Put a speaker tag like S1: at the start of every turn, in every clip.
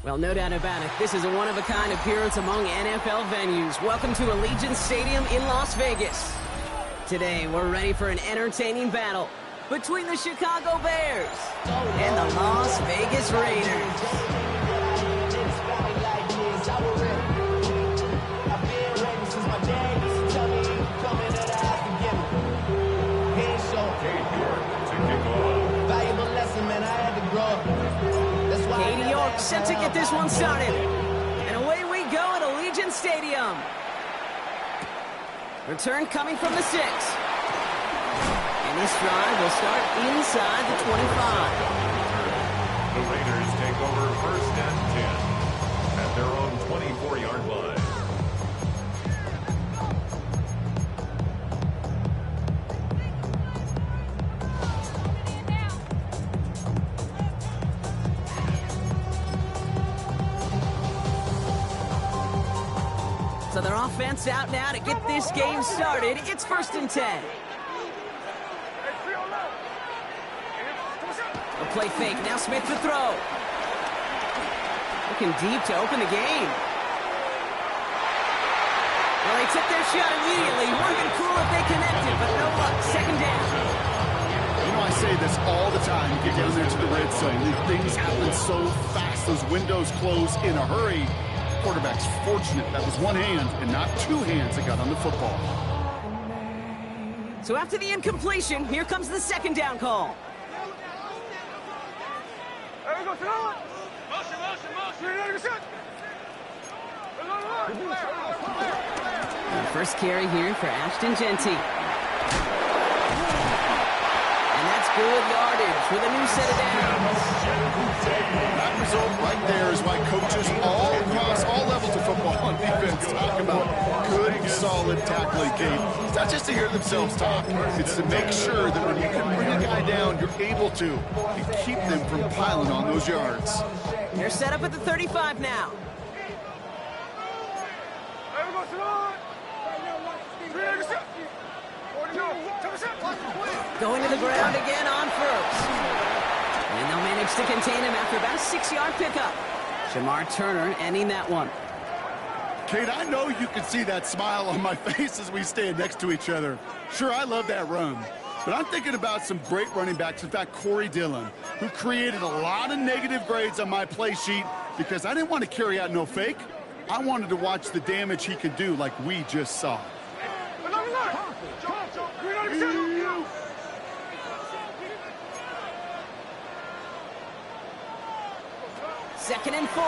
S1: Well, no doubt about it, this is a one-of-a-kind appearance among NFL venues. Welcome to Allegiant Stadium in Las Vegas. Today, we're ready for an entertaining battle between the Chicago Bears and the Las Vegas Raiders. Katie York set to get this one started. And away we go at Allegiant Stadium. Return coming from the 6. And this drive will start inside the 25.
S2: The Raiders take over first and 10 at their own 24-yard line.
S1: So their offense out now to get this game started. It's first and 10. A play fake. Now Smith to throw. Looking deep to open the game. Well, they took their shot immediately. Would have been cool if they connected, but no luck. Second down.
S3: You know, I say this all the time. You get down there to the red zone. Things happen so fast. Those windows close in a hurry. Quarterback's fortunate that was one hand and not two hands that got on the football.
S1: So after the incompletion, here comes the second down call. The first carry here for Ashton Genty. And that's good yardage with a new set of downs.
S3: That result right there is why coaches all across all levels of football on defense talk about good, solid tackling, Kate. It's not just to hear themselves talk. It's to make sure that when you can bring a guy down, you're able to and keep them from piling on those yards.
S1: They're set up at the 35 now. Going to the ground again on first. And they'll manage to contain him after about a 6-yard pickup. Shamar Turner ending that one.
S3: Kate, I know you can see that smile on my face as we stand next to each other. Sure, I love that run. But I'm thinking about some great running backs. In fact, Corey Dillon, who created a lot of negative grades on my play sheet because I didn't want to carry out no fake. I wanted to watch the damage he could do like we just saw.
S1: Second and 4.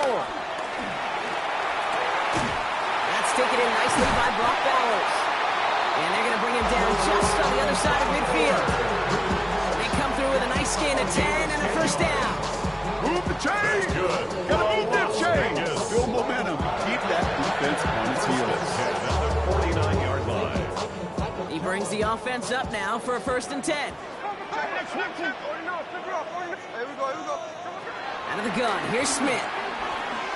S1: That's taken in nicely by Brock Bowers. And they're going to bring him down just on the other side of midfield. They come through with a nice gain of 10 and a first down.
S3: Move the chain! Gotta move them chains! Build momentum. Keep that defense on its heels.
S2: At the 49-yard line.
S1: He brings the offense up now for a first and 10. Out of the gun, here's Smith.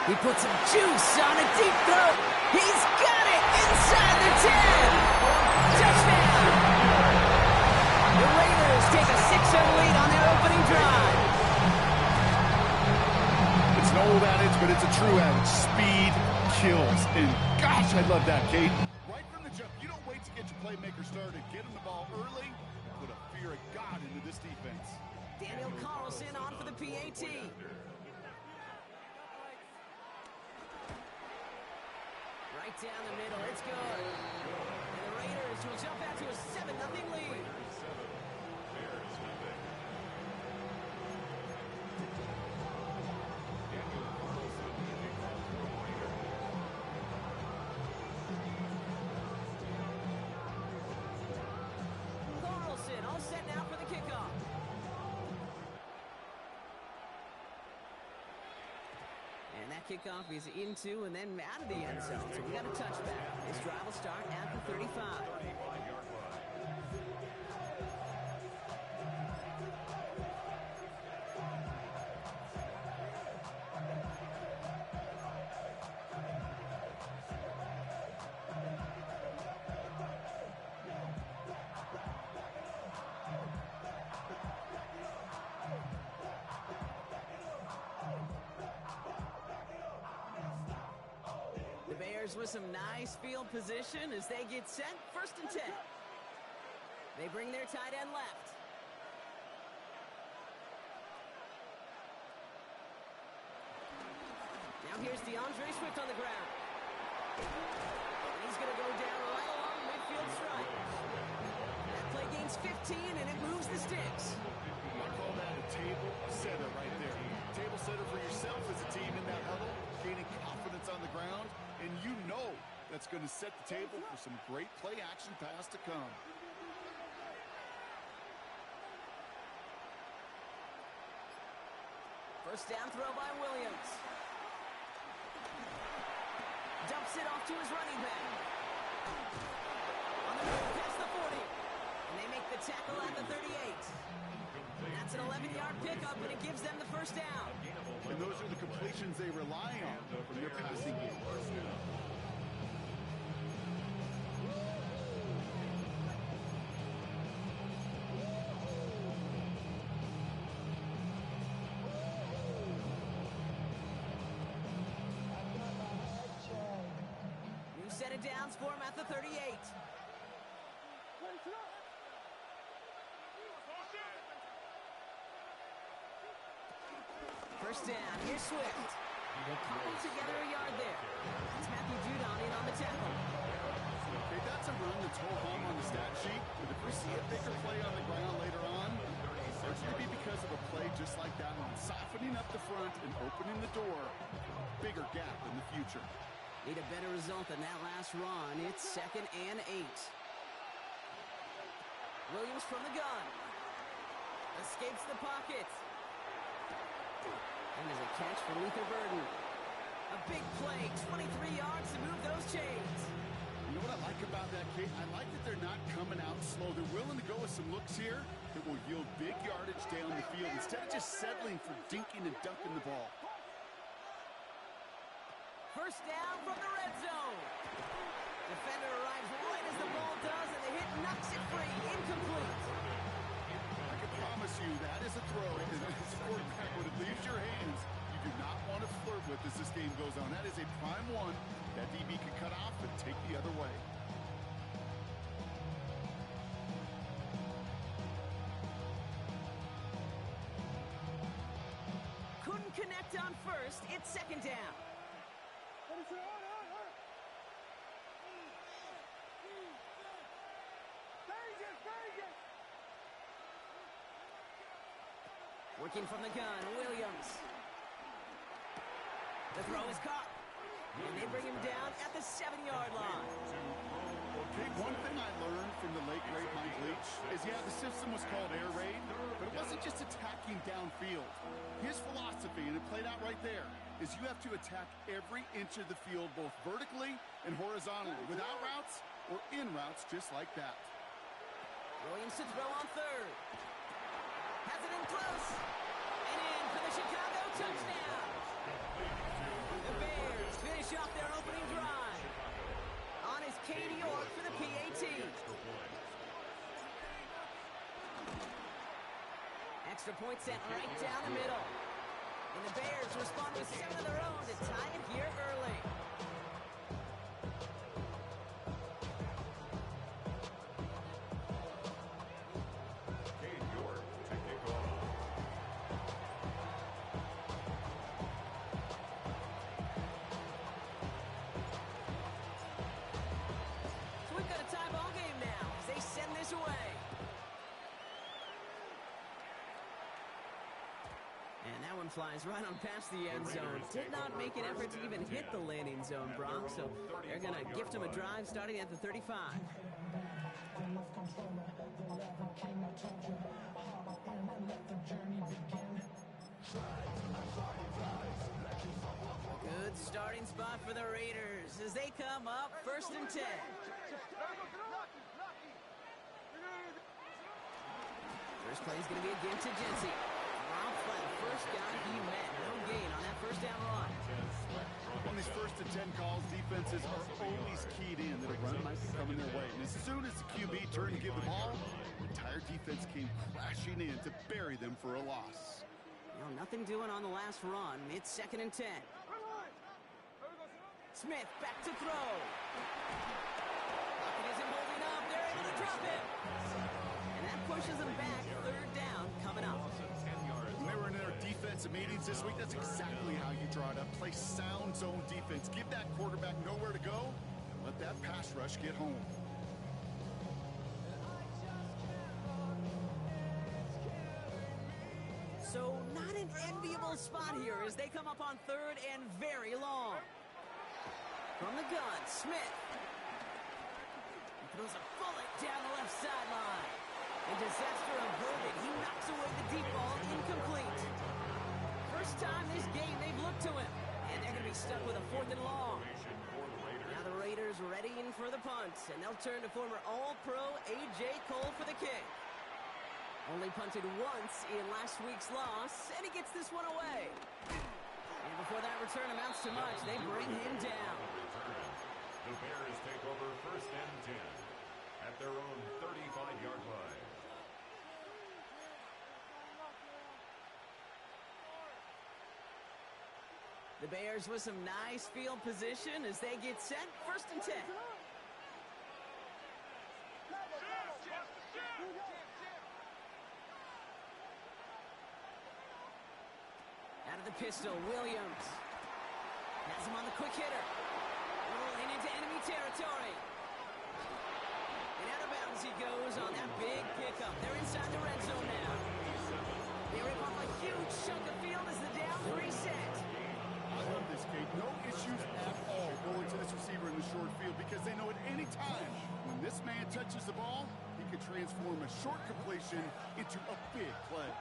S1: He puts some juice on a deep throw. He's got it inside the 10. Touchdown! The Raiders take a 6-0 lead on their opening drive.
S3: It's an old adage, but it's a true adage. Speed kills. And gosh, I love that, Kate. Right from the jump, you don't wait to get your playmaker started. Get him the ball early. Put a fear of God into this defense.
S1: Daniel Carlson on for the PAT. Right down the middle, it's good. And the Raiders will jump out to a 7-0 lead. Carlson all set now for the kickoff. And that kickoff is into and then out of the end zone. So we got a touchback. This drive will start at the 35. Bears with some nice field position as they get set. 1st and 10. They bring their tight end left. Now here's DeAndre Swift on the ground. And he's going to go down right along the midfield stripe. That play gains 15, and it moves the sticks.
S3: I call that a table setter right there. Table setter for yourself as a team in that huddle, gaining confidence on the ground, and you know that's going to set the table for some great play action pass to come.
S1: First down throw by Williams. Dumps it off to his running back. On the move past the 40. And they make the tackle at the 38. That's an 11-yard pickup, and it gives them the first down.
S3: And those are the completions they rely on from their passing game.
S1: Set it downs for him at the 38. First down, here's Swift. They'll cobble together a yard there. It's Matthew Judon in on the tackle.
S3: Okay, that's a run that's whole home on the stat sheet. But if we see a bigger play on the ground later on, it's going to be because of a play just like that one, softening up the front and opening the door. Bigger gap in the future.
S1: Need a better result than that last run. It's 2nd and 8. Williams from the gun. Escapes the pocket. And there's a catch for Luther Burden. A big play, 23 yards to move those chains.
S3: You know what I like about that, Kate? I like that they're not coming out slow. They're willing to go with some looks here that will yield big yardage down the field instead of just settling for dinking and dunking the ball.
S1: First down from the red zone. Defender arrives right as the ball does, and the hit knocks it free. Incomplete.
S3: I can promise you that is a throw. As a quarterback, when it leaves your hands, you do not want to flirt with as this game goes on. That is a prime one that DB can cut off and take the other way.
S1: Couldn't connect on first. It's 2nd down. Working from the gun, Williams. The throw is caught. And they bring him down at the 7-yard line.
S3: Okay, one thing I learned from the late great Mike Leach is, yeah, the system was called air raid, but it wasn't just attacking downfield. His philosophy, and it played out right there, is you have to attack every inch of the field, both vertically and horizontally, without routes or in routes just like that.
S1: Williams to throw on 3rd. Has it in close. And in for the Chicago touchdown. The Bears finish off their opening drive. On is Katie York for the PAT. Extra point sent right down the middle. And the Bears respond with 7 of their own to tie it here early. And that one flies right on past the end zone. Did not make an effort to even hit the landing zone, Brock, so they're going to gift him a drive starting at the 35. Good starting spot for the Raiders as they come up 1st and 10. First play is going to be again to Jency. Off by the first guy he met. No gain on that first down run.
S3: On these 1st and 10 calls, defenses are always keyed in that a run might be coming their way. And as soon as the QB turned to give the ball, the entire defense came crashing in to bury them for a loss.
S1: You know, nothing doing on the last run. It's 2nd and 10. Smith back to throw. Pocket isn't holding up. They're able to drop him. And that pushes them back. Third down coming up.
S3: When they were in their defensive meetings this week, that's exactly how you draw it up. Play sound zone defense. Give that quarterback nowhere to go. And let that pass rush get home.
S1: So not an enviable spot here as they come up on third and very long. From the gun, Smith. He throws a bullet down the left sideline. And disaster averted. He knocks away the deep ball, incomplete. First time this game they've looked to him. And they're going to be stuck with a 4th and long. Now the Raiders readying for the punt. And they'll turn to former All-Pro A.J. Cole for the kick. Only punted once in last week's loss, and he gets this one away. And before that return amounts to much, they bring him down.
S2: The Bears take over 1st and 10 at their own 35-yard line.
S1: The Bears with some nice field position as they get set. 1st and 10. Out of the pistol, Williams. Has him on the quick hitter. Rolling into enemy territory. And out of bounds he goes on that big pickup. They're inside the red zone now. They rip off a huge chunk of field as the downs reset.
S3: I love this, Kate. No issues at all going to this receiver in the short field because they know at any time when this man touches the ball, he could transform a short completion into a big play.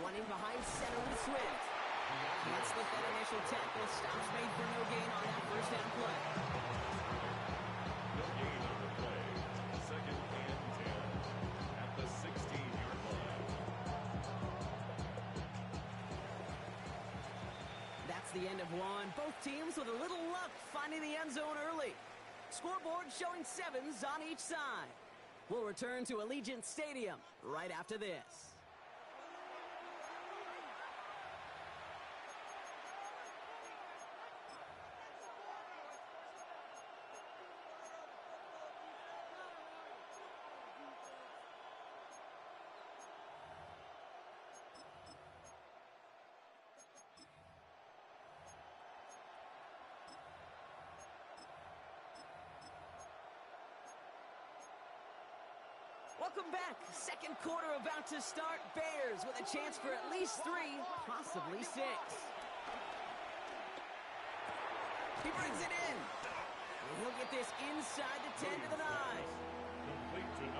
S1: One in behind center with Swift. Can't slip that initial tackle. Stops made for no gain on that 1st down play.
S2: No gain on the play. 2nd and 10 at the 16-yard line.
S1: That's the end of one. Both teams with a little luck finding the end zone early. Scoreboard showing 7s on each side. We'll return to Allegiant Stadium right after this. Welcome back. 2nd quarter about to start. Bears with a chance for at least 3, possibly 6. He brings it in. And he'll get this inside the 10 to the 9.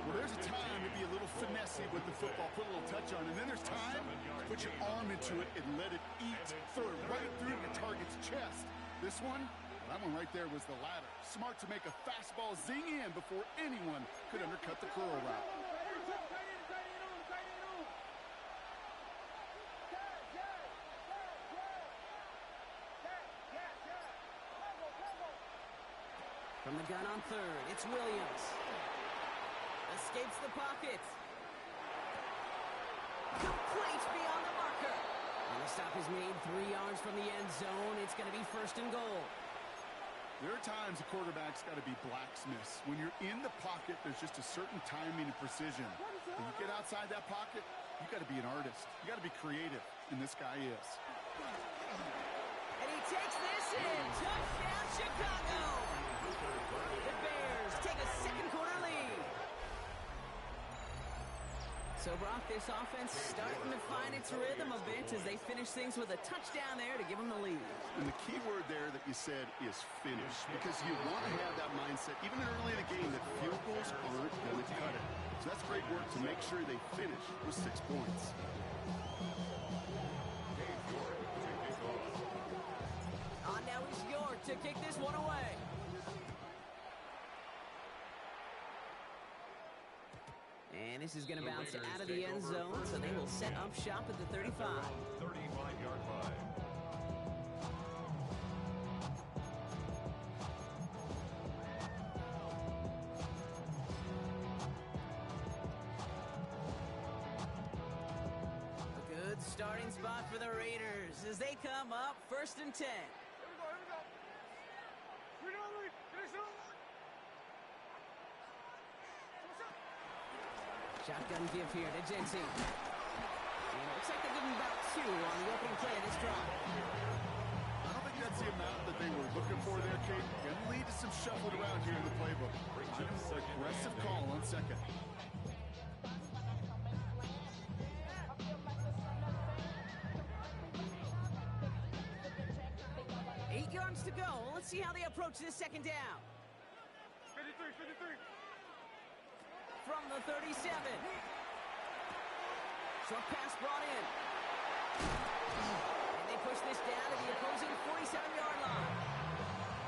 S3: Well, there's a time to be a little finessey with the football, put a little touch on, and then there's time to put your arm into it and let it eat, throw it right through the target's chest. This one, that one right there was the latter. Smart to make a fastball zing in before anyone could undercut the curl route.
S1: From the gun on 3rd, it's Williams. Escapes the pocket. Complete beyond the marker. And the stop is made 3 yards from the end zone. It's going to be 1st and goal.
S3: There are times a quarterback's got to be blacksmiths. When you're in the pocket, there's just a certain timing and precision. When you get outside that pocket, you got to be an artist. You got to be creative, and this guy is.
S1: And he takes this in. Touchdown, Chicago. The Bears take a 2nd quarter lead. So, Brock, this offense starting to find its rhythm a bit as they finish things with a touchdown there to give them the lead.
S3: And the key word there that you said is finish, because you want to have that mindset, even early in the game, that field goals aren't going to cut it. So that's great work to make sure they finish with 6 points.
S1: On now is York to kick this one away. And this is going to bounce out of the end zone, so they will set up shop at the 35.
S2: 35-yard line.
S1: starting spot for the Raiders as they come up 1st and 10. Shotgun give here to Jensen. And it looks like they're giving about 2 on the opening play of this drive.
S3: I don't think that's the amount that they were looking for there, Kate. Going to lead to some shuffled around here in the playbook. Aggressive call on second.
S1: Eight yards to go. Let's see how they approach this second down.
S4: 53.
S1: From the 37. Short pass brought in. And they push this down to the opposing 47-yard line.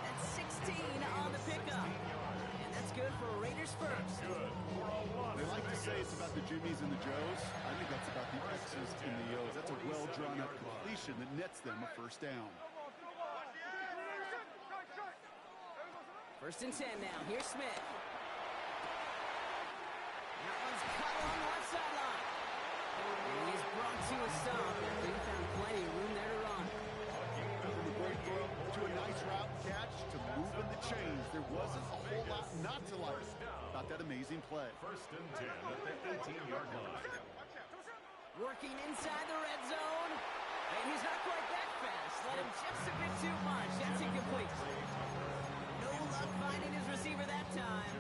S1: That's 16 on the pickup. And that's good for Raiders first.
S3: They like to say it's about the Jimmies and the Joes. I think that's about the X's and the O's. That's a well-drawn-up completion that nets them a first down.
S1: 1st and 10 now. Here's Smith. That one's cut along the left sideline. And he's brought to a stop. He found plenty of room there to run.
S3: From a great throw to a nice route catch to moving the chains. There wasn't a whole lot not to like about that amazing play.
S2: 1st and 10 at the 18-yard line.
S1: Working inside the red zone. And he's not quite that fast. Let him just a bit too much. That's incomplete. No luck finding his receiver that time.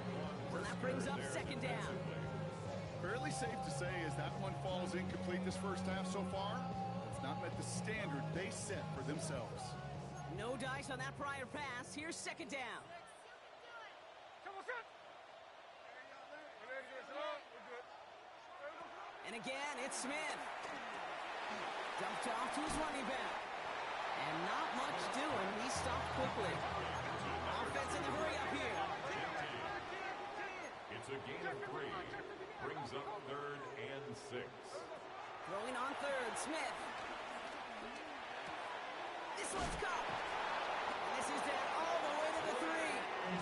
S1: So that brings up 2nd down.
S3: Fairly safe to say as that one falls incomplete this first half so far, it's not met the standard they set for themselves.
S1: No dice on that prior pass. Here's 2nd down. And again, it's Smith. Dumped off to his running back. And not much doing. He stopped quickly. Offense in the hurry up here.
S2: It's a gain of 3. Brings up 3rd and 6.
S1: Throwing on 3rd, Smith. This one's caught. And this is down all the way to the 3. A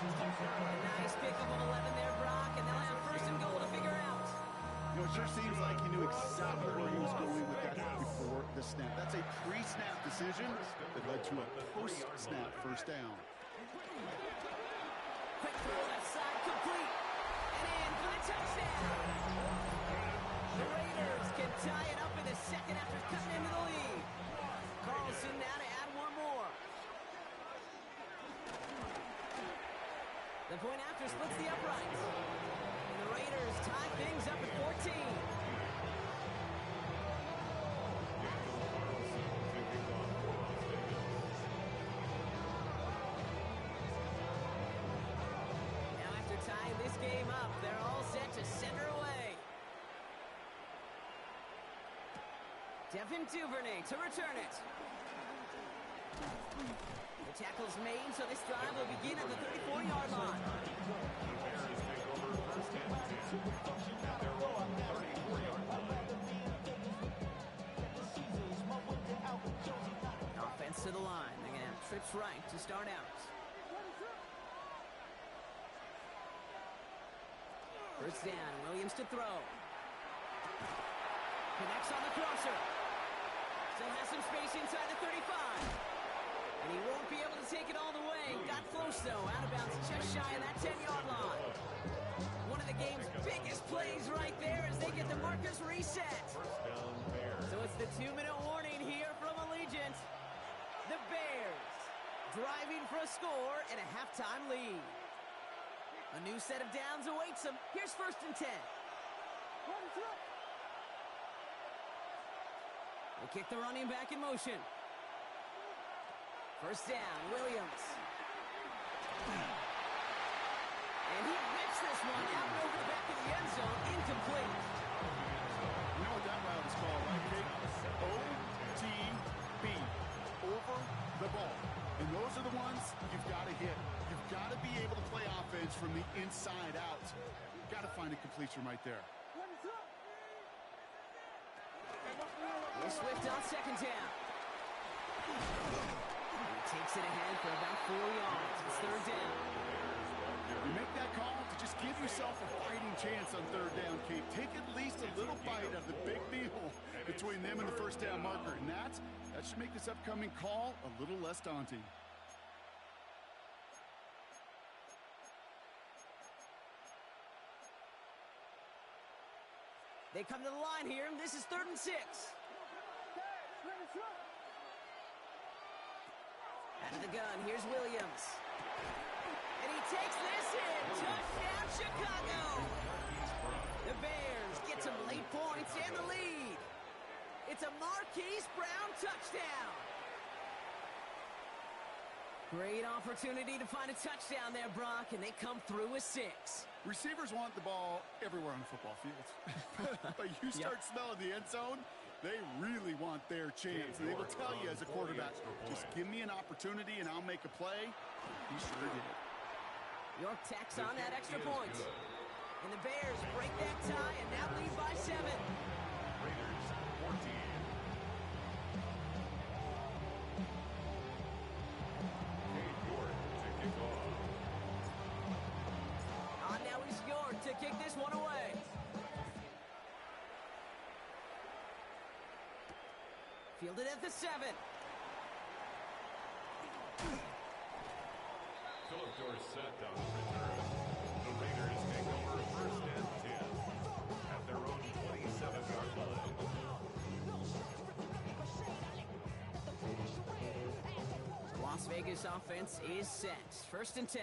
S1: nice pickup of 11 there, Brock. And they'll have 1st and goal to figure out.
S3: You know, it sure seems like he knew exactly where he was going with that before the snap. That's a pre-snap decision that led to a post-snap first down.
S1: Quick throw left side, complete. And in for the touchdown. The Raiders can tie it up in the second after cutting into the lead. Carlson now to add one more. The point after splits the uprights. And the Raiders tie things up at 14. Now after tying this game up, they're all set to center away. Devin Duvernay to return it. The tackle's made, so this drive will begin at the 34-yard line.
S2: The Bears take over 1st and 10 at their own 34-yard line.
S1: Offense to the line. They're going to have trips right to start out. 1st down. Williams to throw. Connects on the crosser. Still has some space inside the 35. And he won't be able to take it all the way. Got close, though. Out of bounds just shy of that 10-yard line. One of the game's biggest plays right there as they get the markers reset.
S2: 1st down, Bears.
S1: So it's the 2-minute warning here from Allegiant. The Bears driving for a score and a halftime lead. A new set of downs awaits them. Here's 1st and 10. They kick the running back in motion. 1st down, Williams. And he whips this one out and over the back of the end zone, incomplete.
S3: You know what that route is called, right, Kate? OTB, over the ball. And those are the ones you've got to hit. You've got to be able to play offense from the inside out. You've got to find a completion right there.
S1: Swift on 2nd down. He takes it ahead for about 4 yards. It's 3rd down.
S3: You make that call to just give yourself a fighting chance on 3rd down, Kate. Take at least a little bite of the big meal between them and the first down marker, and that should make this upcoming call a little less daunting.
S1: They come to the line here, and this is 3rd and 6. Out of the gun, here's Williams. And he takes this in. Touchdown, Chicago! The Bears get some late points and the lead. It's a Marquise Brown touchdown. Great opportunity to find a touchdown there, Brock, and they come through with 6.
S3: Receivers want the ball everywhere on the football field. But you start smelling the end zone, they really want their chance. And they will tell you as a quarterback, just give me an opportunity and I'll make a play. He sure did.
S1: York tacks on that extra point. And the Bears break that tie and now lead by 7.
S2: Raiders 14.
S1: Now he's York to kick this one away. Fielded at the 7.
S2: Philip Dorsett on the return. The Raiders take over 1st and 10 at their own 27-yard line.
S1: The Las Vegas offense is set. 1st and 10.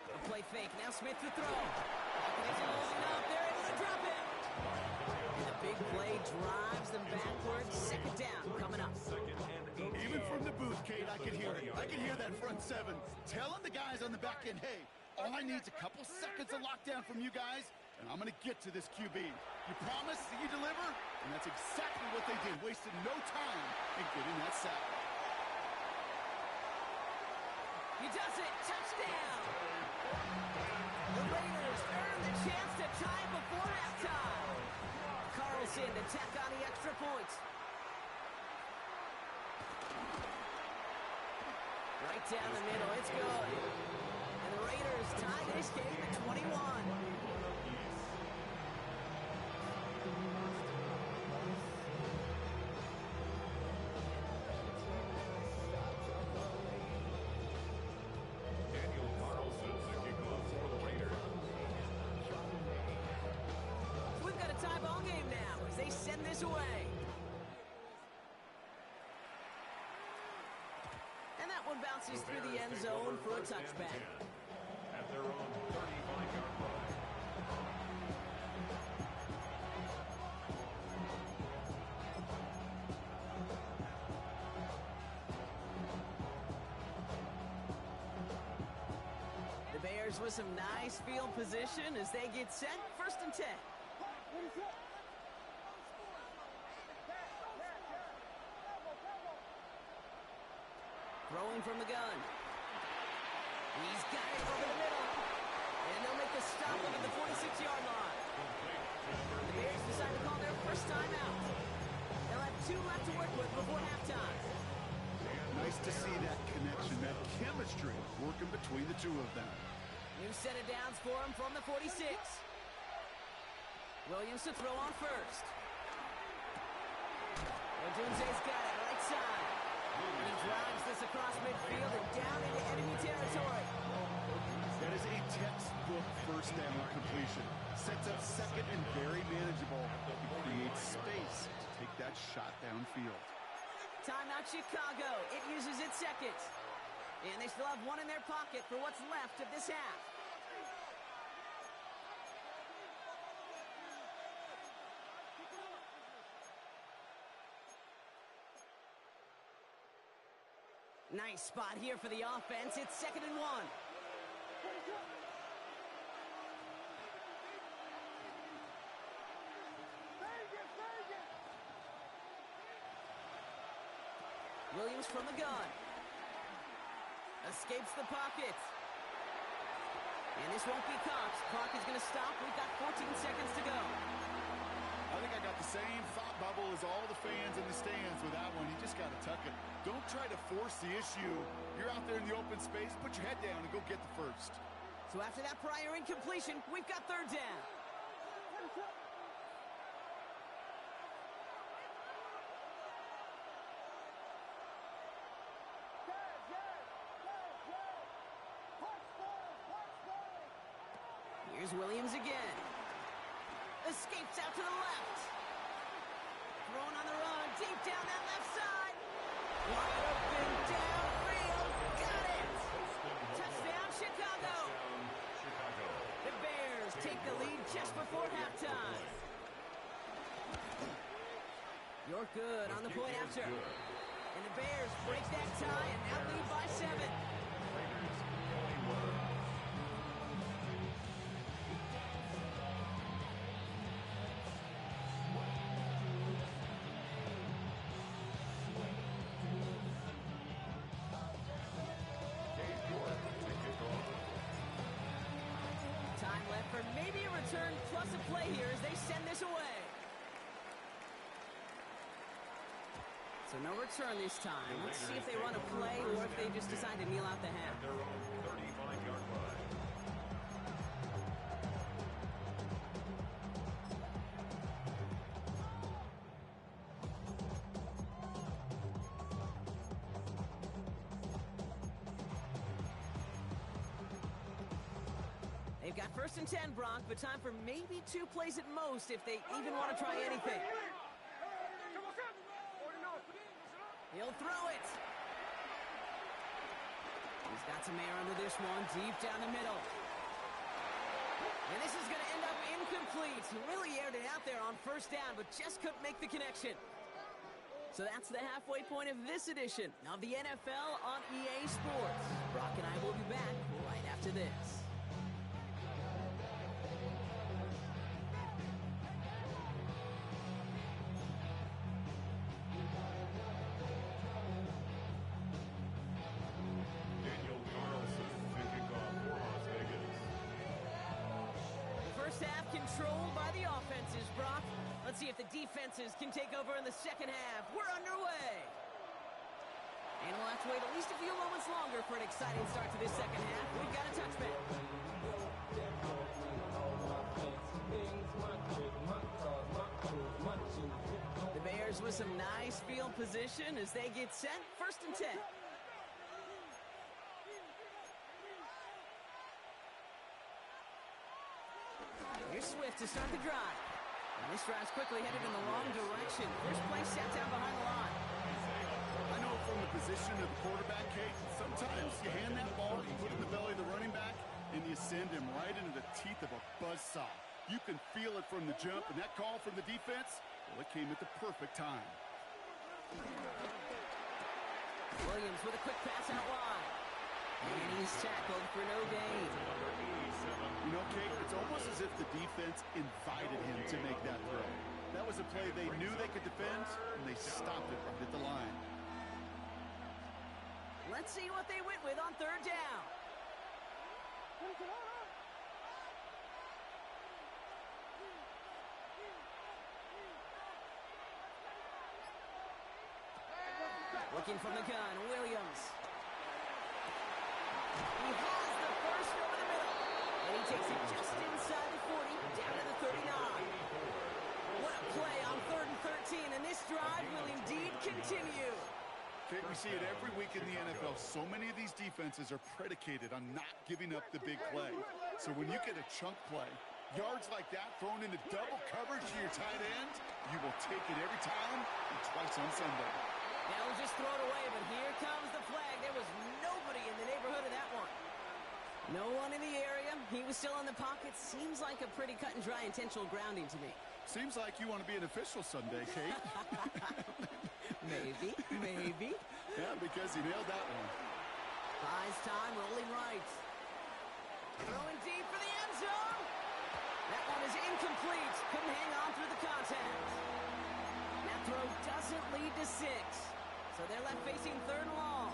S1: A play fake. Now Smith to throw. He's holding up. They're able to drop it. And the big play drives them backwards. 2nd down coming up.
S3: Even from the booth, Kate, I can hear it. I can hear that front 7 telling the guys on the back end, hey, all I need is a couple seconds of lockdown from you guys, and I'm going to get to this QB. You promise that you deliver? And that's exactly what they did. Wasted no time in getting that sack.
S1: He does it. Touchdown. The Raiders earn the chance to tie before halftime. Carlson to tack on the extra point. Right down the middle. It's good. And the Raiders tie this game at 21. They send this away. And that one bounces through the end zone for a touchback.
S2: At their own 35-yard line.
S1: The Bears with some nice field position as they get set. 1st and 10. Throwing from the gun. He's got it over the middle. And they'll make the stop at the 46-yard line. The Bears decide to call their first time out. They'll have 2 left to work with before halftime.
S3: Nice to see that connection, that chemistry working between the two of them.
S1: New set of downs for him from the 46. Williams to throw on first. Odunze's got it right side. And he drives this across midfield and down into enemy territory.
S3: That is a textbook first down completion. Sets up 2nd and very manageable. It creates space to take that shot downfield.
S1: Timeout Chicago. It uses its 2nd. And they still have 1 in their pocket for what's left of this half. Nice spot here for the offense. It's 2nd and 1. Williams from the gun. Escapes the pocket. And this won't be caught. Clock is going to stop. We've got 14 seconds to go.
S3: I think I got the same thought bubble as all the fans in the stands with that one. You just got to tuck it. Don't try to force the issue. You're out there in the open space. Put your head down and go get the first.
S1: So after that prior incompletion, we've got 3rd down. Williams again. Escapes out to the left. Thrown on the run, deep down that left side. Wide open, downfield, got it! Touchdown, Chicago! The Bears take the lead just before halftime. You're good on the point after. And the Bears break that tie and now lead by 7. Time left for maybe a return plus a play here as they send this away. So no return this time. Let's see if they run a play or if they just decide to kneel out the half.
S2: Their own 35-yard line.
S1: They've got 1st and 10, Brock, but time for maybe 2 plays at most if they even want to try anything. He'll throw it. He's got some air under this one, deep down the middle. And this is going to end up incomplete. He really aired it out there on 1st down, but just couldn't make the connection. So that's the halfway point of this edition of the NFL on EA Sports. Brock and I will be back right after this. Controlled by the offenses, Brock. Let's see if the defenses can take over in the second half. We're underway. And we'll have to wait at least a few moments longer for an exciting start to this second half. We've got a touchback. The Bears with some nice field position as they get set. 1st and 10. Here's Swift to start the drive. And this drive's quickly headed in the wrong direction. First play sat down behind the line.
S3: I know from the position of the quarterback, Kate, sometimes you hand that ball, you put it in the belly of the running back, and you send him right into the teeth of a buzzsaw. You can feel it from the jump, and that call from the defense, well, it came at the perfect time.
S1: Williams with a quick pass out wide. And he's tackled for no gain.
S3: You know, Kate, it's almost as if the defense invited him to make that throw. That was a play they knew they could defend, and they stopped it right at the line.
S1: Let's see what they went with on 3rd down. Looking from the gun, Williams. He has the first over the middle. And he takes it just inside the 40, down to the 39. What a play on 3rd and 13, and this drive will indeed continue.
S3: Okay, we see it every week in the NFL. So many of these defenses are predicated on not giving up the big play. So when you get a chunk play, yards like that thrown into double coverage to your tight end, you will take it every time and twice on Sunday.
S1: They'll just throw it away, but here comes the flag. There was nobody in the neighborhood of that one. No one in the area. He was still in the pocket. Seems like a pretty cut and dry intentional grounding to me.
S3: Seems like you want to be an official someday, Kate.
S1: Maybe.
S3: Yeah, because he nailed that one.
S1: Buys time, rolling right. Throwing deep for the end zone. That one is incomplete. Couldn't hang on through the contact. That throw doesn't lead to 6. So they're left facing 3rd and long.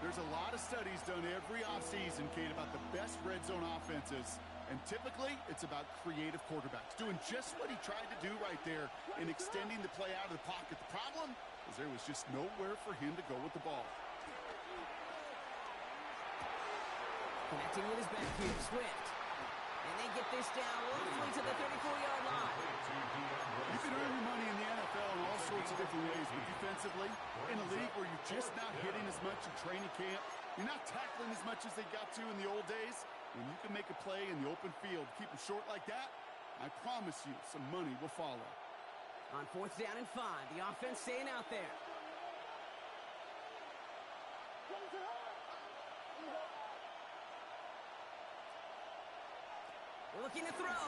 S3: There's a lot of studies done every offseason, Kate, about the best red zone offenses. And typically, it's about creative quarterbacks, doing just what he tried to do right there in extending the play out of the pocket. The problem is there was just nowhere for him to go with the ball.
S1: Connecting with his back here, Swift. And they get this down roughly to the 34-yard line.
S3: You can earn your money in the NFL in all sorts of different ways, but defensively, in a league where you're just not hitting as much in training camp, you're not tackling as much as they got to in the old days, When you can make a play in the open field, keep them short like that, I promise you some money will follow.
S1: On 4th down and 5, the offense staying out there. Looking to throw.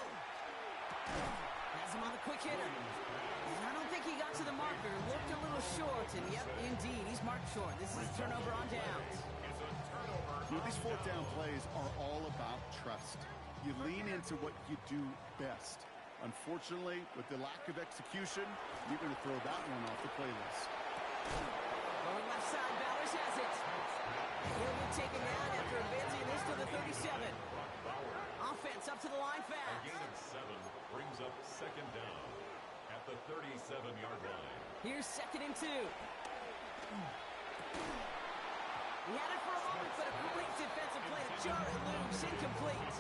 S1: Has him on the quick hitter. And I don't think he got to the marker. Looked a little short, and yep, indeed, he's marked short. This is a turnover on downs.
S3: You know, these 4th down plays are all about trust. You lean into what you do best. Unfortunately, with the lack of execution, you're going to throw that one off the playlist.
S1: Going left side, Bowers has it. He'll be taken down after advancing this to the 37. Offense up to the line
S2: A
S1: fast.
S2: gain of 7 brings up 2nd down at the 37-yard line.
S1: Here's 2nd and 2. He had it for a moment, but a great defensive play to jar it loose. Incomplete.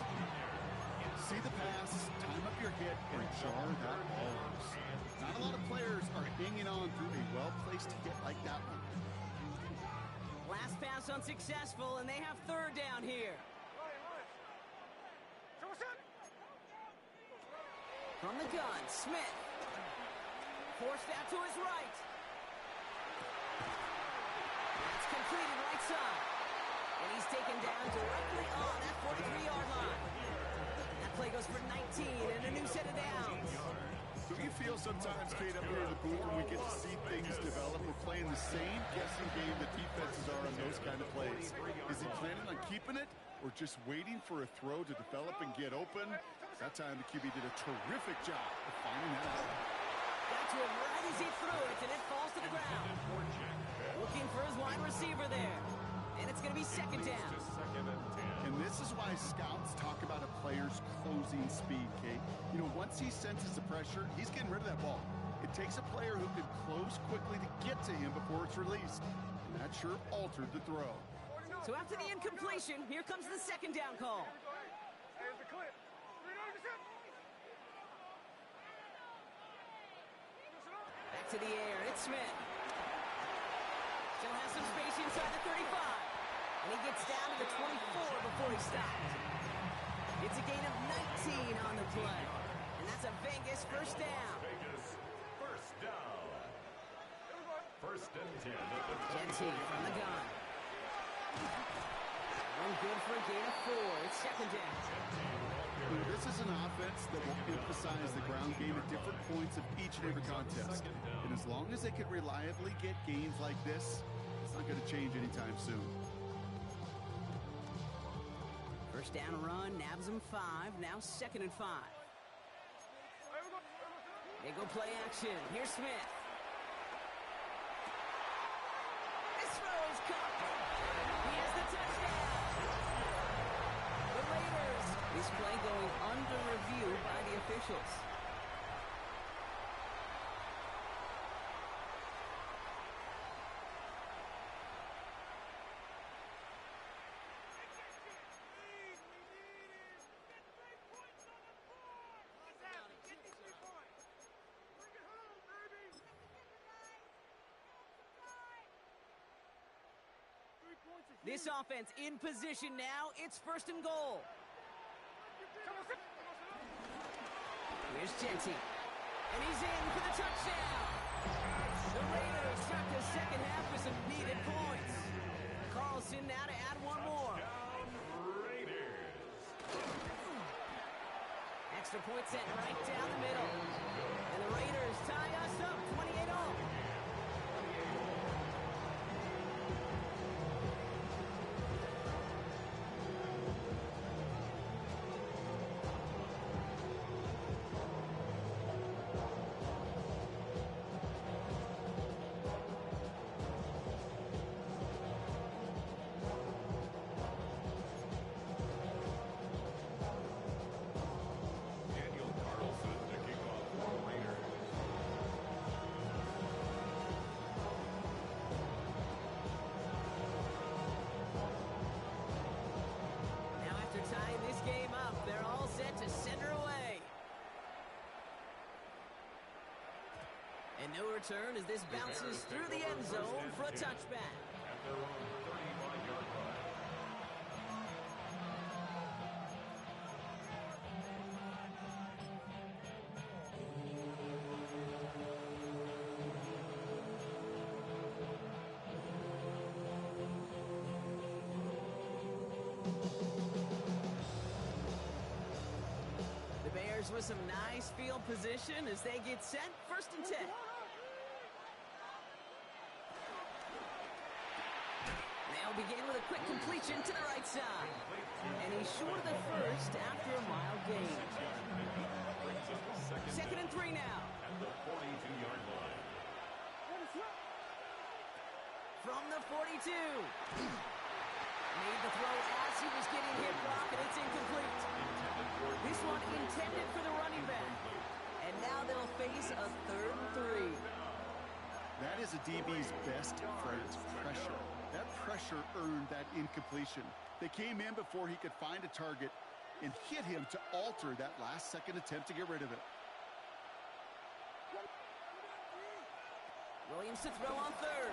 S3: See the pass, time up your hit, and jar that ball loose. Not a lot of players are hanging on through a well-placed hit like that one.
S1: Last pass unsuccessful, and they have 3rd down here. From the gun, Smith. Forced out to his right. That's completed right side. And he's taken down directly on that 43-yard line. That play goes for 19 and a new set of downs.
S3: Do you feel sometimes, Kate, up here in the booth when we get to see things develop? We're playing the same guessing game that defenses are on those kind of plays. Is he planning on keeping it or just waiting for a throw to develop and get open? That time the QB did a terrific job of finding that out.
S1: Got to him right as he threw it, and it falls to the ground. Looking for his wide receiver there. And it's going to be 2nd down.
S3: And this is why scouts talk about a player's closing speed, Kate. You know, once he senses the pressure, he's getting rid of that ball. It takes a player who can close quickly to get to him before it's released. And that sure altered the throw.
S1: So after the incompletion, here comes the 2nd down call.
S4: Here's the clip.
S1: Back to the air, it's Smith. Still has some space inside the 35. And he gets down to the 24 before he stops. It's a gain of 19 on the play. And that's a Vegas 1st down.
S2: Vegas, 1st down. 1st and 10 at the
S1: Genty from the gun. One good for a gain of 4. It's 2nd down.
S3: This is an offense that will emphasize the ground game at different points of each and every contest. And as long as they can reliably get gains like this, it's not going to change anytime soon.
S1: 1st down run, nabs him 5. Now 2nd and 5. They go play action. Here's Smith. This throw is caught. He has the touchdown. The Raiders. This play going under review by the officials. This offense in position now. It's 1st and goal. Here's Genty. And he's in for the touchdown. The Raiders start the 2nd half with some needed points. Carlson now to add one more.
S2: Raiders.
S1: Extra point set right down the middle. And the Raiders tie us up 28-all.
S2: Daniel Carlson to kick off for the Raiders.
S1: Now after tying this game up, they're all set to send her away. And no return as this bounces through the end zone for a touchback.
S2: At their own 35-yard line.
S1: Bears with some nice field position as they get set. 1st and 10. They'll begin with a quick completion to the right side. And he's short of the first after a mild gain. 2nd and 3 now.
S2: At the 42-yard line.
S1: From the 42. Made the throw as he was getting hit block, and it's incomplete. This one intended for the running back. And now they'll face a 3rd and 3.
S3: That is a DB's best friend, pressure. That pressure earned that incompletion. They came in before he could find a target and hit him to alter that last-second attempt to get rid of it.
S1: Williams to throw on 3rd.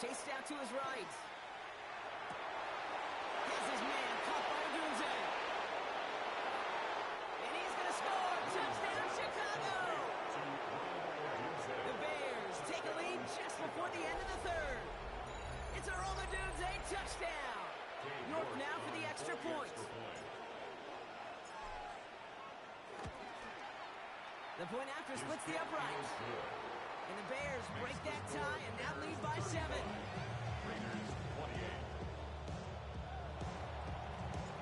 S1: Chased out to his right. Has his man caught by Dunze. And he's going to score. Touchdown, Chicago! The Bears take a lead just before the end of the 3rd. It's a Roma Dunze touchdown. York now for the extra point. The point after splits the upright. And the Bears break that tie and now lead by 7.
S2: Raiders 28.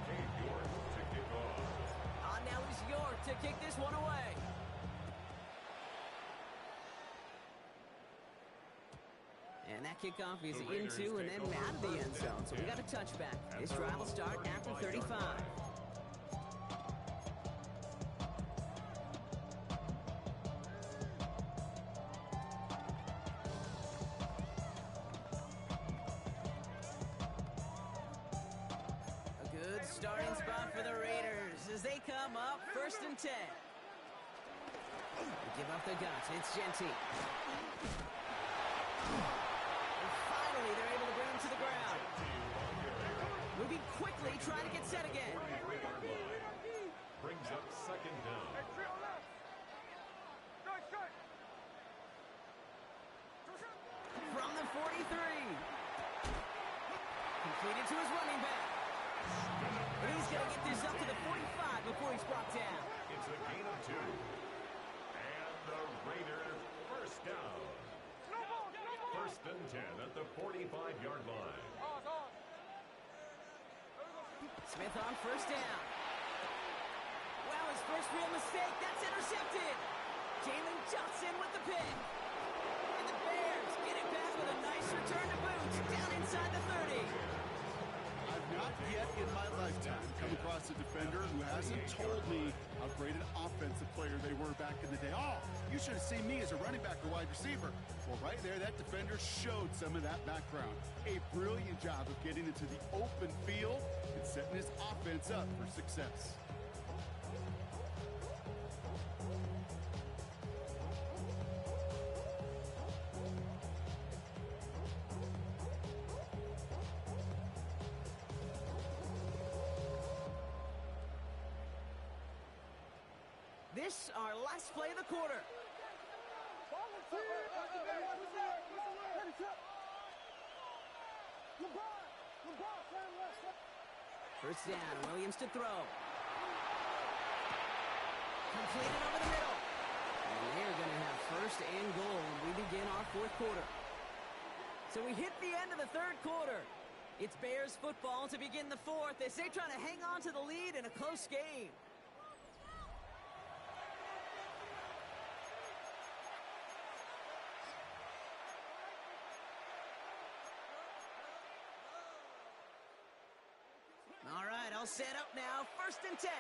S2: Dave York to kick off.
S1: Now is York to kick this one away. And that kickoff is into and then out of the end zone. So we got a touchback. This drive will start after 35. A good starting spot for the Raiders as they come up 1st and 10. They give up the guts. It's Genty. They're able to bring him to the ground. Moving quickly, trying to get set again.
S2: Brings up 2nd down.
S1: From the 43. Completed to his running back. And he's going to get this up to the 45 before he's brought down.
S2: It's a gain of 2. And the Raiders 1st down. 1st and 10 at the 45-yard line.
S1: Smith on 1st down. Well, his first real mistake. That's intercepted. Jalen Johnson with the pick. And the Bears get it back with a nice return to boot. Down inside the 30.
S3: I've not yet in my lifetime come across a defender who hasn't told me how great an offensive player they were back in the day. Oh, you should have seen me as a running back or wide receiver. Well, right there, that defender showed some of that background. A brilliant job of getting into the open field and setting his offense up for success.
S1: This, our last play of the quarter. First down, Williams to throw. Completed over the middle. And they're going to have 1st and goal when we begin our 4th quarter. So we hit the end of the 3rd quarter. It's Bears football to begin the 4th as they try to hang on to the lead in a close game. All right, all set up now. 1st and 10.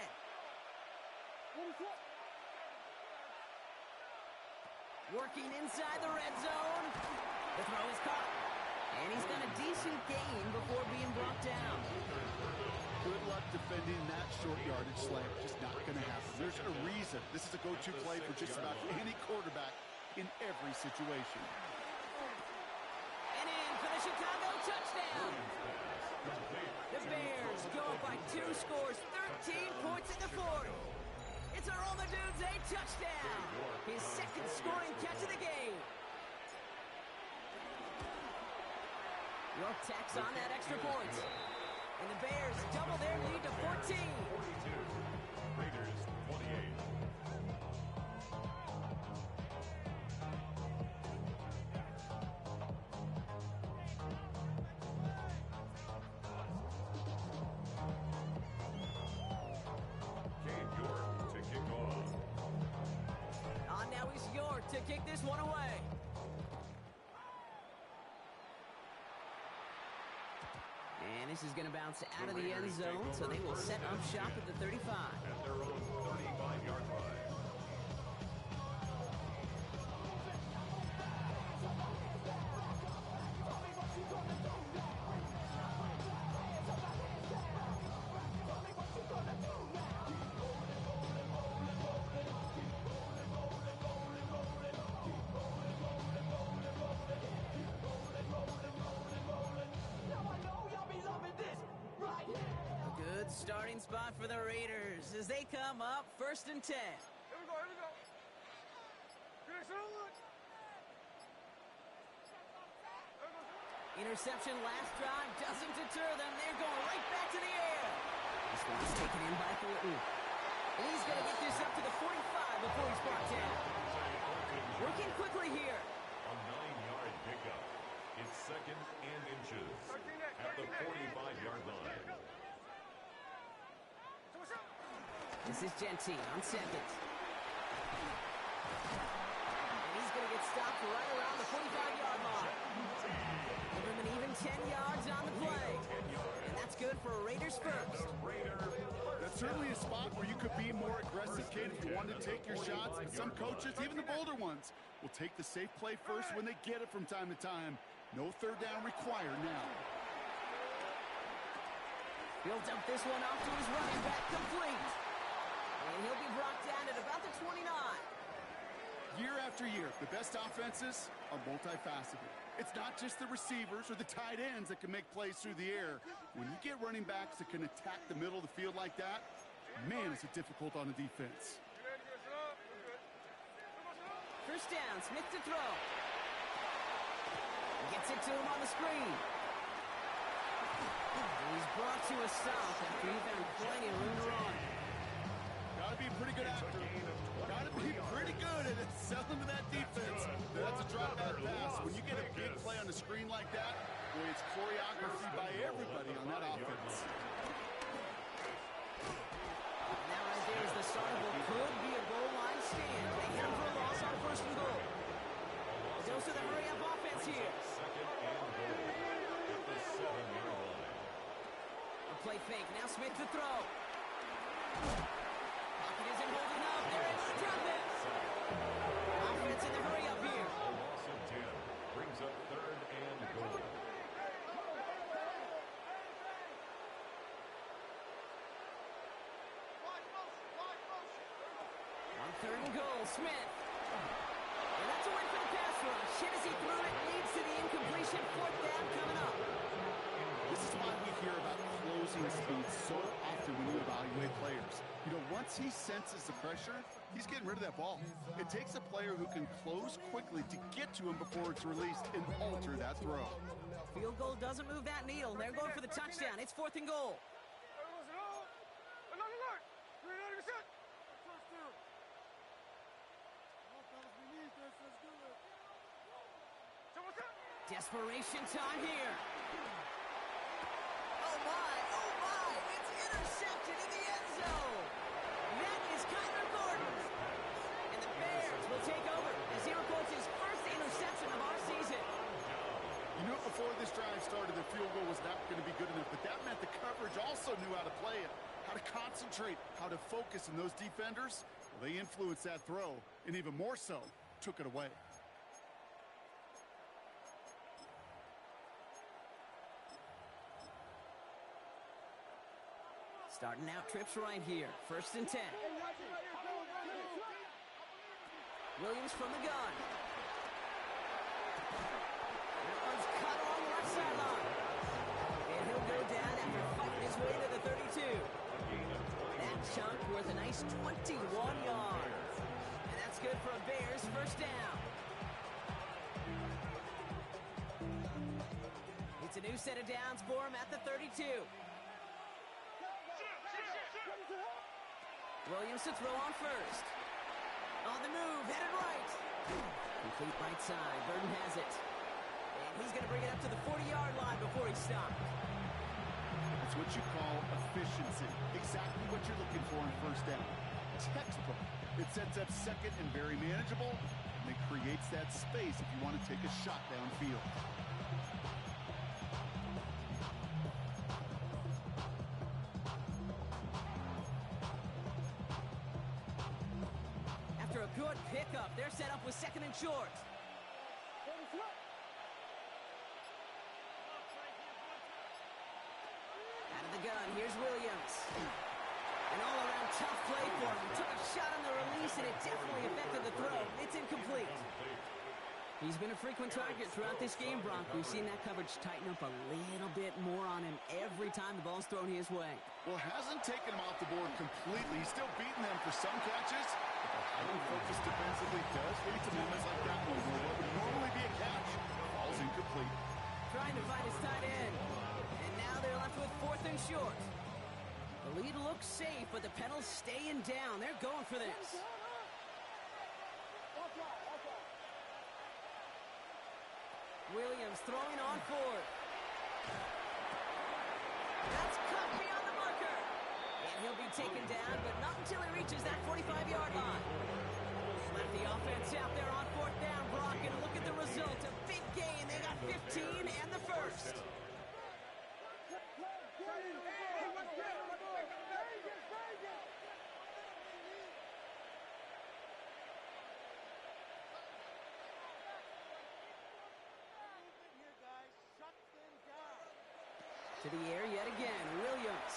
S1: Working inside the red zone. The throw is caught. And he's done a decent gain before being brought down.
S3: Good luck defending that short yardage slant. Just not going to happen. There's a reason. This is a go-to play for just about any quarterback in every situation.
S1: And in for the Chicago touchdown. The Bears go up by 2 scores, 13 points in the 4th. It's a Roma Dunze touchdown. His 2nd scoring catch of the game. York tacks on that extra point. And the Bears double their lead to 14.
S2: 42. Raiders 28.
S1: to kick this one away. And this is going to bounce out of the end zone, so they will set up shop at the 35.
S2: At their own 35-yard line.
S1: A good starting spot for the Raiders as they come up 1st and 10.
S4: Here we go, here we go. Good, so look.
S1: Interception last drive doesn't deter them. They're going right back to the air. This one's taken in by Thornton. And he's going to get this up to the 45 before he's brought down. Working quickly here.
S2: A 9-yard pickup. It's 2nd and inches at the 45-yard line.
S1: This is Genty on 2nd. And he's going to get stopped right around the 45-yard line. Give him an even 10 yards on the play. And that's good for a Raiders first.
S3: That's certainly a spot where you could be more aggressive, kid, if you wanted to take your shots. But some coaches, even the bolder ones, will take the safe play first when they get it from time to time. No 3rd down required now.
S1: He'll dump this one off to his running back, complete. And he'll be brought down at about the 29.
S3: Year after year, the best offenses are multifaceted. It's not just the receivers or the tight ends that can make plays through the air. When you get running backs that can attack the middle of the field like that, man, is it difficult on the defense.
S1: 1st down, Smith to throw. Gets it to him on the screen. And he's brought to a stop after he found plenty of room to run.
S3: Gotta be a pretty good actor. Gotta be pretty good at selling to that defense. That's a drop back pass. When you get a big play on the screen like that, boy, it's choreography by everybody on that offense.
S1: Now right there is the start of what could be a goal line stand. They hit him for a loss on 1st and goal. Goes to the hurry-up offense here.
S2: 2nd and goal at the 7-yard line.
S1: A play fake. Now Smith to throw. Pocket isn't holding up. They're able to drop it. Offense in the hurry-up here.
S2: A loss of 10 brings up 3rd and goal.
S1: On 3rd and goal, Smith. And that's a win for the pass rush. Hit as he threw it, leads to the incompletion. 4th down coming up.
S3: This is why we hear about closing speed so often when you evaluate players. You know, once he senses the pressure, he's getting rid of that ball. It takes a player who can close quickly to get to him before it's released and alter that throw.
S1: Field goal doesn't move that needle. They're going for the touchdown. It's 4th and goal. Desperation time here. Oh my, it's intercepted in the end zone. That is Kyler Gordon. And the Bears will take over as he records his first interception of our season.
S3: You knew before this drive started the field goal was not going to be good enough, but that meant the coverage also knew how to play it, how to concentrate, how to focus, and those defenders, well, they influenced that throw, and even more so, took it away.
S1: Starting out trips right here. 1st and 10. Williams from the gun. That one's cut along the left sideline. And he'll go down after fighting his way to the 32. That chunk worth a nice 21 yards. And that's good for a Bears 1st down. It's a new set of downs for him at the 32. Williams to throw on 1st. On the move, headed right. Complete right side. Burton has it. And he's going to bring it up to the 40-yard line before he stopped.
S3: That's what you call efficiency. Exactly what you're looking for in 1st down. Textbook. It sets up 2nd and very manageable. and it creates that space if you want to take a shot downfield.
S1: After a good pickup, they're set up with 2nd and short. Out of the gun, here's Williams. An all-around tough play for him. Took a shot on the release, and it definitely affected the throw. It's incomplete. He's been a frequent target throughout this game, Brock. We've seen that coverage tighten up a little bit more on him every time the ball's thrown his way.
S3: Well, hasn't taken him off the board completely. He's still beating them for some catches. But the highly focused defensively does lead to moments like that one where what would normally be a catch falls incomplete.
S1: Trying to find his tight end. And now they're left with 4th and short. The lead looks safe, but the pedal's staying down. They're going for this. Williams throwing on 4th. That's cut beyond the marker. And he'll be taken down, but not until he reaches that 45-yard line. Left the offense out there on 4th down, Brock, and look at the result. A big gain. They got 15 and the first. To the air yet again, Williams.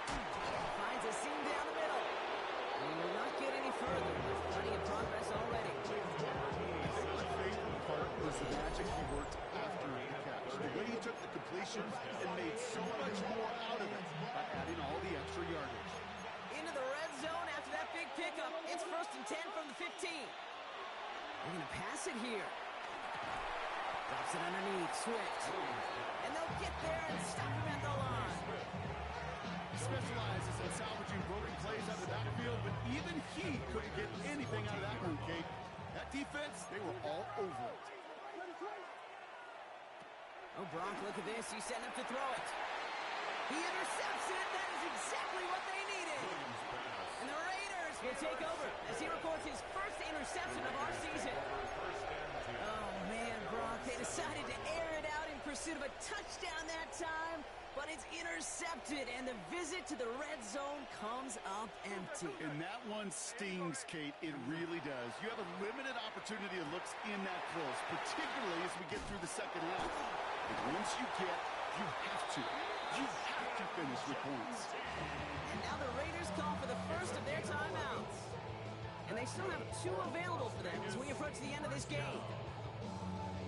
S1: Finds a seam down the middle. He will not get any further. There's plenty of progress already.
S3: I think my favorite part was the magic he worked after the catch. The way he took the completion and made so much more out of it by adding all the extra yardage.
S1: Into the red zone after that big pickup. It's 1st and 10 from the 15. They're going to pass it here. Drops it underneath, Swift. And they'll get there and stop him at the line.
S3: He specializes in salvaging broken plays out of the backfield, but even he couldn't get anything out of that one, Kate. That defense, they were all over it.
S1: Oh, Brock, look at this. He's setting up to throw it. He intercepts it. That is exactly what they needed. And the Raiders will take over as he records his first interception of our season. Oh, man, Brock, they decided to air it out in pursuit of a touchdown that time, but it's intercepted, and the visit to the red zone comes up empty.
S3: And that one stings, Kate. It really does. You have a limited opportunity that looks in that close, particularly as we get through the second half. But once you get, you have to finish with points.
S1: And now the Raiders call for the first of their timeouts. And they still have 2 available for them as we approach the end of this game.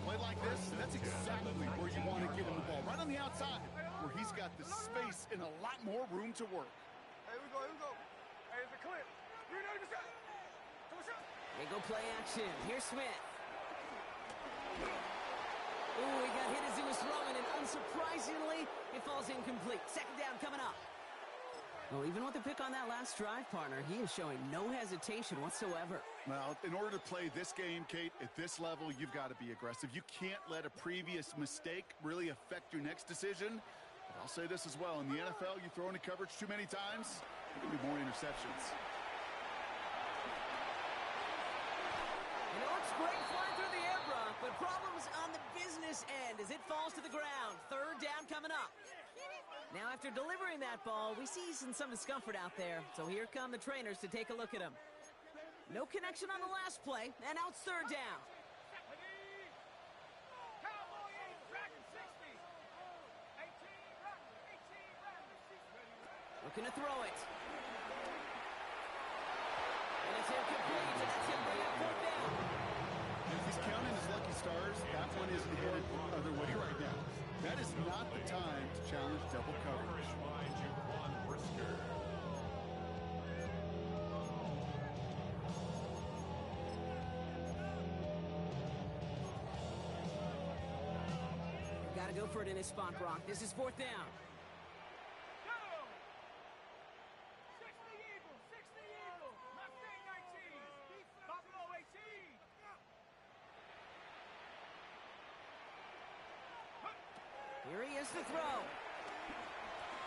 S3: Play like this, that's exactly where you want to get him the ball. Right on the outside, where he's got the space and a lot more room to work.
S4: Hey, we go. Hey, it's a clip. You know the shot.
S1: They go play action. Here's Smith. Ooh, he got hit as he was throwing, and unsurprisingly, it falls incomplete. 2nd down coming up. Well, even with the pick on that last drive, partner, he is showing no hesitation whatsoever.
S3: Well, in order to play this game, Kate, at this level, you've got to be aggressive. You can't let a previous mistake really affect your next decision. But I'll say this as well. In the NFL, you throw into coverage too many times, there can be more interceptions.
S1: You know, it's great flying through the air, Brock, but problems on the business end as it falls to the ground. 3rd down coming up. Now, after delivering that ball, we see some discomfort out there. So here come the trainers to take a look at him. No connection on the last play, and now it's 3rd down. Looking to throw it. And it's incomplete, and that's him bringing up 4th down.
S3: If he's counting his lucky stars, that one isn't headed the other way right now. That is not the time to challenge double coverage.
S1: Got to go for it in his spot, Brock. This is 4th down. Here he is to throw.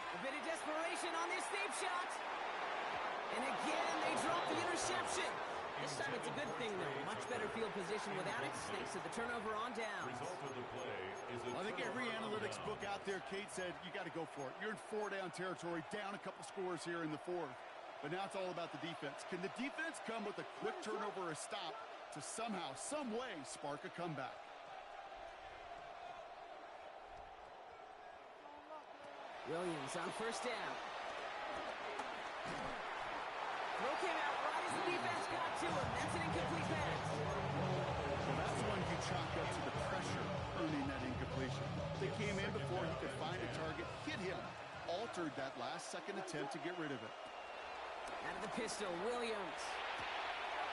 S1: A bit of desperation on this deep shot. And again, they drop the interception. This time it's a good thing, though. Much better field position without it. Thanks to the turnover on downs.
S2: Result of the play is a
S3: I think every
S2: turnover on
S3: analytics
S2: down.
S3: book out there, Kate, said you got to go for it. You're in 4-down territory, down a couple scores here in the fourth. But now it's all about the defense. Can the defense come with a quick turnover or a stop to somehow, some way, spark a comeback?
S1: Williams on first down. Throw came out right as the defense got to him. That's an incomplete pass.
S3: Well, that's one you chalk up to the pressure earning that incompletion. They came in before he could find a target, hit him, altered that last-second attempt to get rid of it.
S1: Out of the pistol, Williams.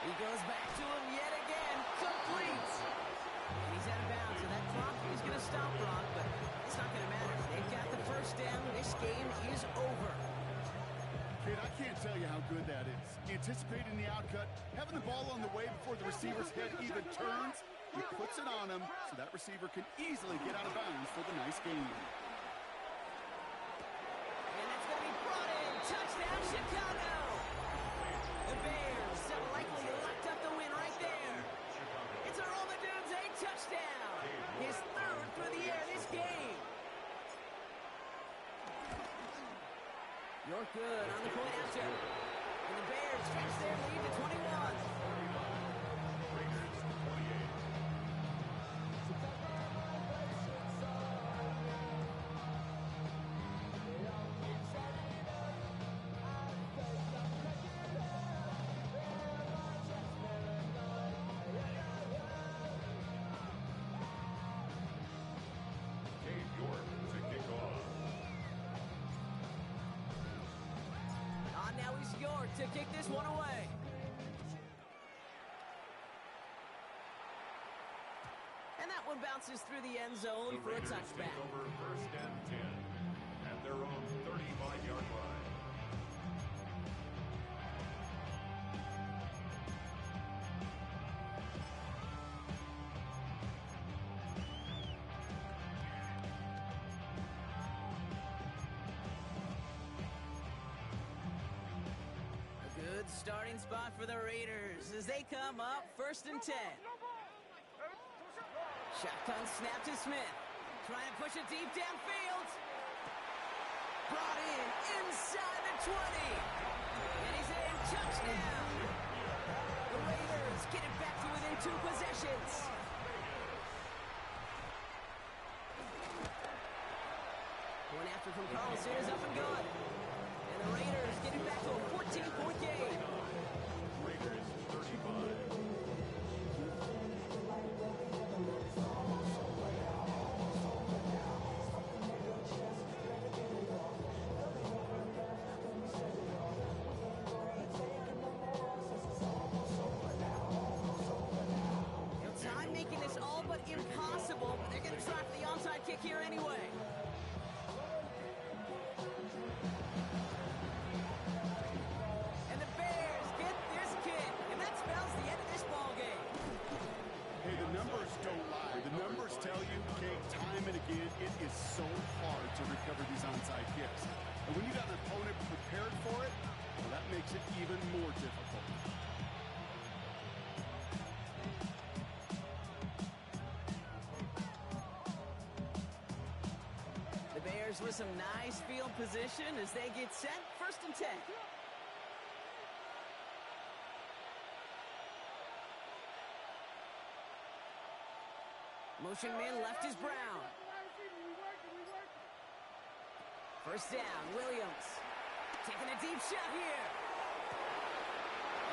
S1: He goes back to him yet again. Complete. And he's out of bounds, so that clock is going to stop Brock, but it's not going to matter. They've got the first down. This game is over.
S3: Kid, I can't tell you how good that is. Anticipating the outcut, having the ball on the way before the receiver's head even turns, he puts it on him so that receiver can easily get out of bounds for the nice gain.
S1: And that's going to be brought in. Touchdown, Chicago. The Bears so likely locked up the win right there. It's a roll the dudes, a touchdown. His third through the air this game. You're good on the point after. And the Bears stretch their lead to 21.
S2: Raiders 28. Cade York to kick off.
S1: Now he's York to kick this one away. And that one bounces through the end zone
S2: The
S1: for a
S2: Raiders
S1: touchback.
S2: take over first and 10 at their own 35-yard line.
S1: Good starting spot for the Raiders as they come up first and 10. Shotgun snap to Smith. Trying to push it deep downfield. Brought in inside the 20. And he's in. Touchdown. The Raiders get it back to within 2 possessions. One after from Carlson is up and good. And the Raiders get it back to a 14-point game.
S2: Raiders 35.
S1: Time making this all but impossible, but they're going to try for the onside kick here anyway. And the Bears get this kick, and that spells the end of this ball game.
S3: Hey, the numbers don't lie. The numbers tell you, Kate, time and again, it is so hard to recover these onside kicks. And when you got an opponent prepared for it, well, that makes it even more difficult.
S1: The Bears with some nice field position as they get set, first and 10. Motion man left is Brown. First down, Williams. Taking a deep shot here.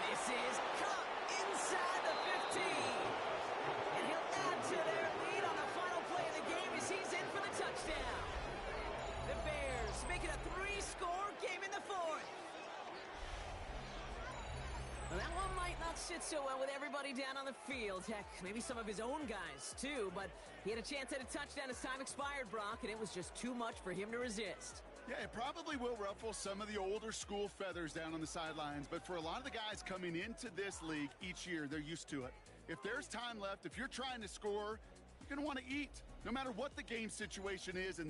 S1: This is caught inside the 15. And he'll add to their lead on the final play of the game as he's in for the touchdown. The Bears make it a 3-score game in the fourth. Well, that one might not sit so well with everybody down on the field. Heck, maybe some of his own guys, too. But he had a chance at a touchdown as time expired, Brock, and it was just too much for him to resist.
S3: Yeah, it probably will ruffle some of the older school feathers down on the sidelines, but for a lot of the guys coming into this league each year, they're used to it. If there's time left, if you're trying to score, you're going to want to eat, no matter what the game situation is. And